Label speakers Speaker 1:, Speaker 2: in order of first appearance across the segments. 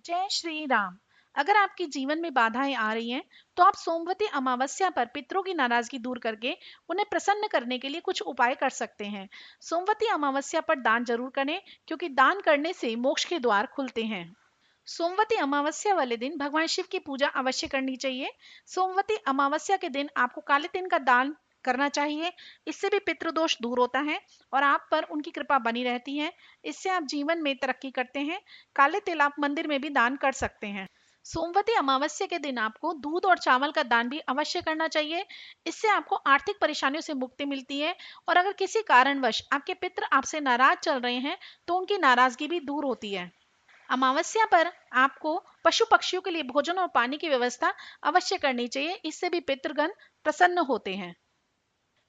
Speaker 1: जय श्री राम। अगर आपके जीवन में बाधाएं आ रही हैं, तो आप सोमवती अमावस्या पर पितरों की नाराजगी दूर करके उन्हें प्रसन्न करने के लिए कुछ उपाय कर सकते हैं। सोमवती अमावस्या पर दान जरूर करें, क्योंकि दान करने से मोक्ष के द्वार खुलते हैं। सोमवती अमावस्या वाले दिन भगवान शिव की पूजा अवश्य करनी चाहिए। सोमवती अमावस्या के दिन आपको काले तिल का दान करना चाहिए। इससे भी पितृदोष दूर होता है और आप पर उनकी कृपा बनी रहती है। इससे आप जीवन में तरक्की करते हैं। काले तिल आप मंदिर में भी दान कर सकते हैं। सोमवती अमावस्या के दिन आपको दूध और चावल का दान भी अवश्य करना चाहिए। इससे आपको आर्थिक परेशानियों से मुक्ति मिलती है और अगर किसी कारणवश आपके पितृ आपसे नाराज चल रहे हैं, तो उनकी नाराजगी भी दूर होती है। अमावस्या पर आपको पशु पक्षियों के लिए भोजन और पानी की व्यवस्था अवश्य करनी चाहिए। इससे भी पितृगण प्रसन्न होते हैं।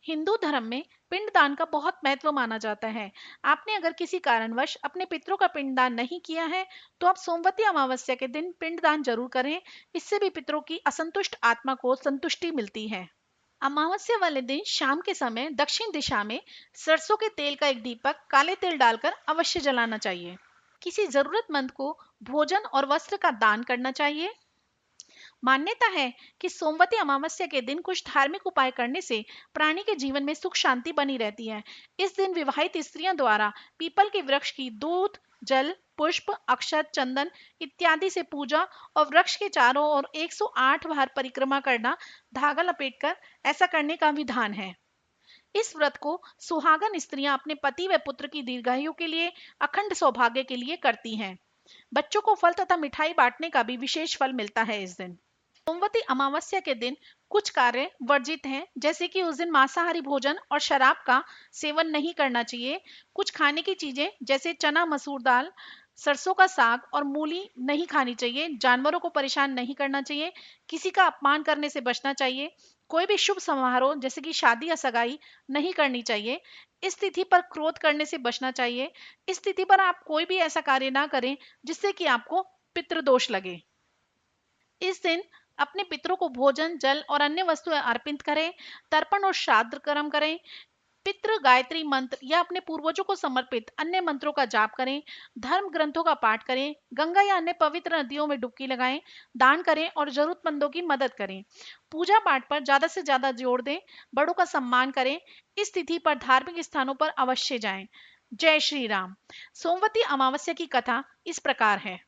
Speaker 1: हिंदू धर्म में पिंडदान का बहुत महत्व माना जाता है। आपने अगर किसी कारणवश अपने पितरों का पिंडदान नहीं किया है, तो आप सोमवती अमावस्या के दिन पिंडदान जरूर करें। इससे भी पितरों की असंतुष्ट आत्मा को संतुष्टि मिलती है। अमावस्या वाले दिन शाम के समय दक्षिण दिशा में सरसों के तेल का एक दीपक काले तिल डालकर अवश्य जलाना चाहिए। किसी जरूरतमंद को भोजन और वस्त्र का दान करना चाहिए। मान्यता है कि सोमवती अमावस्या के दिन कुछ धार्मिक उपाय करने से प्राणी के जीवन में सुख शांति बनी रहती है। इस दिन विवाहित स्त्रियों द्वारा पीपल के वृक्ष की दूध, जल, पुष्प, अक्षत, चंदन इत्यादि से पूजा और वृक्ष के चारों ओर 108 बार परिक्रमा करना धागा लपेटकर ऐसा करने का विधान है। इस व्रत को सुहागन स्त्रियां अपने पति व पुत्र की दीर्घायु के लिए, अखंड सौभाग्य के लिए करती हैं। बच्चों को फल तथा मिठाई बांटने का भी विशेष फल मिलता है इस दिन। सोमवती अमावस्या के दिन कुछ कार्य वर्जित हैं, जैसे कि उस दिन मांसाहारी भोजन और शराब का सेवन नहीं करना चाहिए। कुछ खाने की चीजें जैसे चना, मसूर दाल, सरसों का साग और मूली नहीं खानी चाहिए। जानवरों को परेशान नहीं करना चाहिए। किसी का अपमान करने से बचना चाहिए। कोई भी शुभ समारोह जैसे कि शादी या सगाई नहीं करनी चाहिए। इस तिथि पर क्रोध करने से बचना चाहिए। इस तिथि पर आप कोई भी ऐसा कार्य ना करें जिससे कि आपको पितृदोष लगे। इस दिन अपने पितरों को भोजन, जल और अन्य वस्तुएं अर्पित करें। तर्पण और श्राद्ध कर्म करें। पितृ गायत्री मंत्र या अपने पूर्वजों को समर्पित अन्य मंत्रों का जाप करें। धर्म ग्रंथों का पाठ करें। गंगा या अन्य पवित्र नदियों में डुबकी लगाएं। दान करें और जरूरतमंदों की मदद करें। पूजा पाठ पर ज्यादा से ज्यादा जोर दें। बड़ों का सम्मान करें। इस तिथि पर धार्मिक स्थानों पर अवश्य जाएं। जय श्री राम। सोमवती अमावस्या की कथा इस प्रकार है।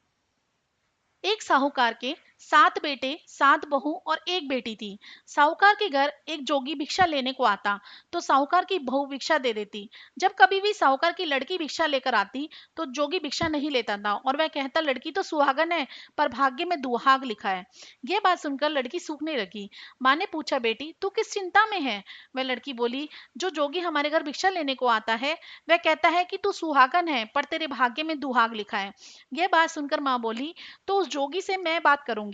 Speaker 1: एक साहूकार के 7 बेटे, 7 बहू और एक बेटी थी। साहूकार के घर एक जोगी भिक्षा लेने को आता, तो साहूकार की बहू भिक्षा दे देती। जब कभी भी साहूकार की लड़की भिक्षा लेकर आती, तो जोगी भिक्षा नहीं लेता था और वह कहता, लड़की तो सुहागन है, पर भाग्य में दुहाग लिखा है। यह बात सुनकर लड़की सूखने लगी। माँ ने पूछा, बेटी तू किस चिंता में है? वह लड़की बोली, जो जोगी हमारे घर भिक्षा लेने को आता है, वह कहता है कि तू सुहागन है, पर तेरे भाग्य में दुहाग लिखा है। यह बात सुनकर माँ बोली, तो उस जोगी से मैं बात करूंगी।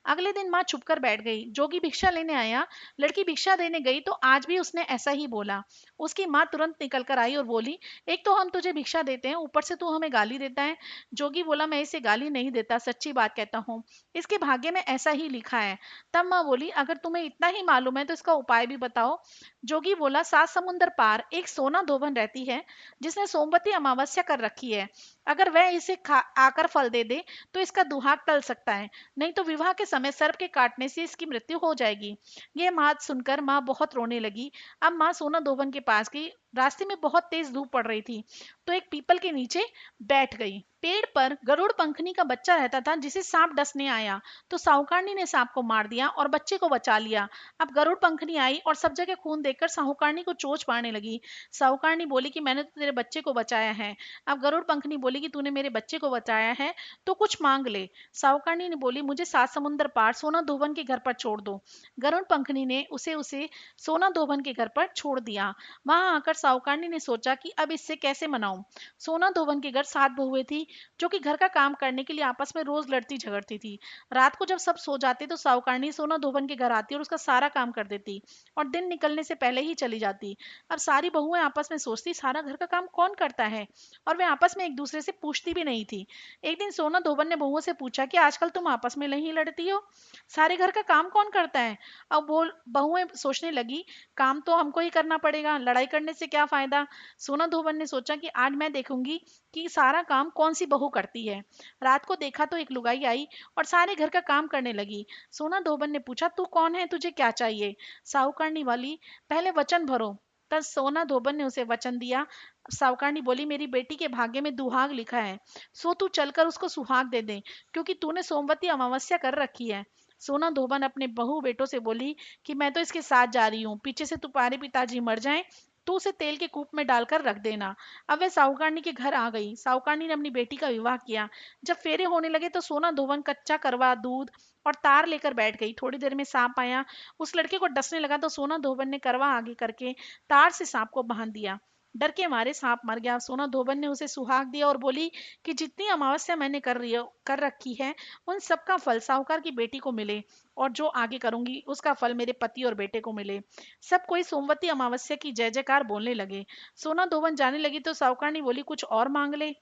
Speaker 1: अगले दिन माँ छुपकर बैठ गई। जोगी भिक्षा लेने आया। लड़की भिक्षा देने गई तो आज भी उसने ऐसा ही बोला। उसकी माँ तुरंत निकल कर आई और बोली, एक तो हम तुझे भिक्षा देते हैं, ऊपर से तू हमें गाली देता है। जोगी बोला, मैं इसे गाली नहीं देता, सच्ची बात कहता हूँ, इसके भाग्य में ऐसा ही लिखा है। तब माँ बोली, अगर तुम्हें इतना ही मालूम है तो इसका उपाय भी बताओ। जोगी बोला, 7 समुंदर पार एक सोना धोबन रहती है, जिसने सोमवती अमावस्या कर रखी है। अगर वह इसे आकर फल दे दे तो इसका दुहाग टल सकता है, नहीं तो विवाह के समय सर्प के काटने से इसकी मृत्यु हो जाएगी। यह बात सुनकर माँ बहुत रोने लगी। अब माँ सोना धोबन के पास गई। रास्ते में बहुत तेज धूप पड़ रही थी, तो एक पीपल के नीचे बैठ गई। पेड़ पर गरुड़ पंखनी का बच्चा रहता था, जिसे सांप डसने आया, तो साहूकारनी ने सांप को मार दिया और बच्चे को बचा लिया। अब गरुड़ पंखनी आई और सब जगह खून देखकर साहूकारनी को चोट मारने लगी। साहूकारनी बोली कि मैंने तो तेरे बच्चे को बचाया है। अब गरुड़ पंखनी बोली कि तूने मेरे बच्चे को बचाया है तो कुछ मांग ले। साहूकारनी ने बोली, मुझे 7 समुंदर पार सोना धोबन के घर पर छोड़ दो। गरुड़ पंखनी ने उसे सोना धोबन के घर पर छोड़ दिया। वहां आकर साहूकारनी ने सोचा कि अब इससे कैसे मनाऊं। सोना धोबन के घर 7 बहुएं थी, जो कि घर का काम करने के लिए आपस में रोज लड़ती झगड़ती थी। रात को जब सब सो जाते तो साहूकारनी सोना धोबन के घर आती और उसका सारा काम कर देती और दिन निकलने से पहले ही चली जाती। अब सारी बहुएं आपस में सोचती, सारा घर का काम कौन करता है, और वे आपस में एक दूसरे से पूछती भी नहीं थी। एक दिन सोना धोबन ने बहुओं से पूछा कि आजकल तुम आपस में नहीं लड़ती हो, सारे घर का काम कौन करता है? अब बोल बहुएं सोचने लगी, काम तो हमको ही करना पड़ेगा, लड़ाई करने से क्या फायदा। सोना धोबन ने सोचा कि आज मैं देखूंगी कि सारा काम कौन सी बहू करती है। रात को देखा तो एक लुगाई आई और सारे घर का काम करने लगी। सोना धोबन ने पूछा, तू कौन है, तुझे क्या चाहिए? साहूकारनी वाली, पहले वचन भरो। तब सोना धोबन ने उसे वचन दिया। साहूकारनी बोली, मेरी बेटी के भाग्य में दुहाग लिखा है, सो तू चलकर उसको सुहाग दे दे, क्योंकि तूने सोमवती अमावस्या कर रखी है। सोना धोबन अपने बहू बेटों से बोली कि मैं तो इसके साथ जा रही हूँ, पीछे से तुम्हारे पिताजी मर जाएं तो उसे तेल के कूप में डालकर रख देना। अब वह साहूकारनी के घर आ गई। साहूकारनी ने अपनी बेटी का विवाह किया। जब फेरे होने लगे तो सोना धोबन कच्चा करवा दूध और तार लेकर बैठ गई। थोड़ी देर में सांप आया, उस लड़के को डसने लगा तो सोना धोबन ने करवा आगे करके तार से सांप को बांध दिया। डर के मारे सांप मर गया। सोना धोबन ने उसे सुहाग दिया और बोली कि जितनी अमावस्या मैंने कर रखी है, उन सबका फल साहूकार की बेटी को मिले, और जो आगे करूंगी उसका फल मेरे पति और बेटे को मिले। सब कोई सोमवती अमावस्या की जय जयकार बोलने लगे। सोना धोबन जाने लगी तो साहूकारनी बोली, कुछ और मांग ले,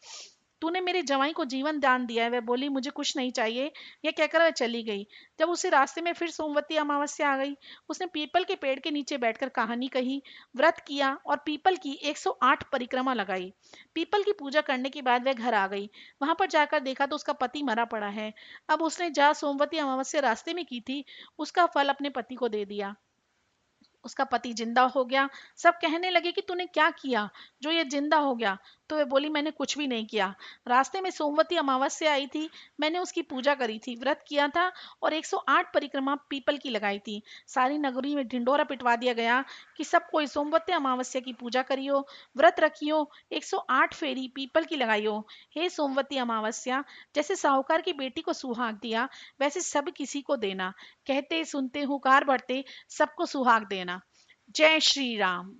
Speaker 1: तूने मेरे जवाई को जीवन दान दिया है। वह बोली, मुझे कुछ नहीं चाहिए। यह कहकर वह चली गई। जब उसे रास्ते में फिर सोमवती अमावस्या आ गई, उसने पीपल के पेड़ के नीचे बैठकर कहानी कही, व्रत किया और पीपल की 108 परिक्रमा लगाई। पीपल की पूजा करने के बाद वह घर आ गई। वहां पर जाकर देखा तो उसका पति मरा पड़ा है। अब उसने जहाँ सोमवती अमावस्या रास्ते में की थी, उसका फल अपने पति को दे दिया। उसका पति जिंदा हो गया। सब कहने लगे कि तूने क्या किया जो ये जिंदा हो गया? तो वे बोली, मैंने कुछ भी नहीं किया। रास्ते में सोमवती अमावस्या आई थी, मैंने उसकी पूजा करी थी, व्रत किया था और 108 परिक्रमा पीपल की लगाई थी। सारी नगरी में ढिंडोरा पिटवा दिया गया कि सब कोई सोमवती अमावस्या की पूजा करियो, व्रत रखियो, 108 फेरी पीपल की लगाइयो। हे सोमवती अमावस्या, जैसे साहूकार की बेटी को सुहाग दिया, वैसे सब किसी को देना। कहते सुनते हुकार भरते सबको सुहाग देना। जय श्री राम।